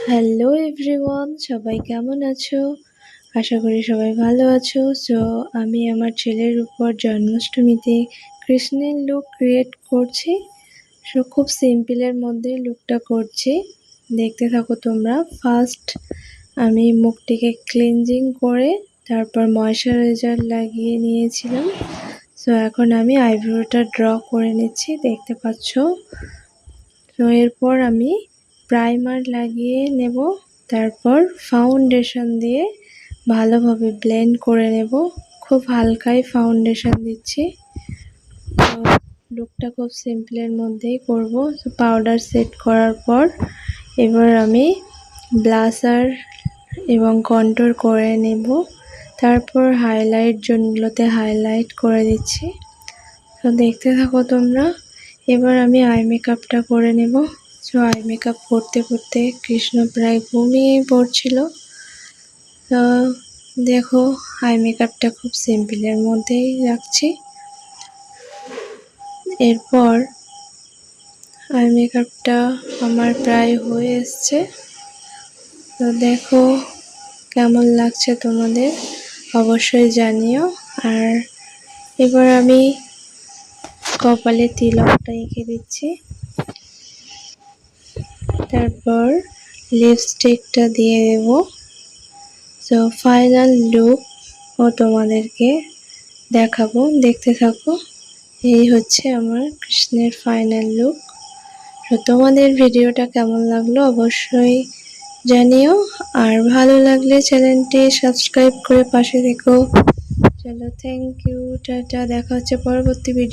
Hello everyone, সবাই কেমন আছো? আশা করি সবাই ভালো আছো। সো আমি আমার ছেলের উপর জন্মাষ্টমীতে কৃষ্ণের লুক ক্রিয়েট করছি। সো খুব সিম্পলের মধ্যেই লুকটা করছি, দেখতে থাকো তোমরা। ফার্স্ট আমি মুখটিকে ক্লিনজিং করে তারপর ময়শ্চারাইজার লাগিয়ে নিয়েছিলাম। সো এখন আমি আইব্রোটা ড্র করে নিচ্ছি, দেখতে পাচ্ছ। তো এরপর আমি প্রাইমার লাগিয়ে নেব, তারপর ফাউন্ডেশন দিয়ে ভালোভাবে ব্লেন্ড করে নেব। খুব হালকাই ফাউন্ডেশন দিচ্ছি। তো লুকটা খুব সিম্পলের মধ্যেই করব। তো পাউডার সেট করার পর এবার আমি ব্লাশার এবং কন্ট্যুর করে নেব, তারপর হাইলাইট জোনগুলোতে হাইলাইট করে দিচ্ছি। তো দেখতে থাকো তোমরা। এবার আমি আই মেকআপটা করে নেব। সো আই মেকআপ করতে করতে কৃষ্ণ প্রায় ঘুমিয়েই পড়ছিল। তো দেখো, আই মেকআপটা খুব সিম্পলের মধ্যেই রাখছি। এরপর আই মেকআপটা আমার প্রায় হয়ে এসছে। তো দেখো কেমন লাগছে তোমাদের, অবশ্যই জানিও। আর এবার আমি কপালে তিলকটা এঁকে দিচ্ছি, তারপর লিপস্টিকটা দিয়ে দেব। সো ফাইনাল লুক ও তোমাদেরকে দেখাবো, দেখতে থাকো। এই হচ্ছে আমার কৃষ্ণের ফাইনাল লুক। তো তোমাদের ভিডিওটা কেমন লাগলো অবশ্যই জানিও, আর ভালো লাগলে চ্যানেলটি সাবস্ক্রাইব করে পাশে থেকো। চলো, থ্যাংক ইউ, টাটা। দেখা হচ্ছে পরবর্তী ভিডিও।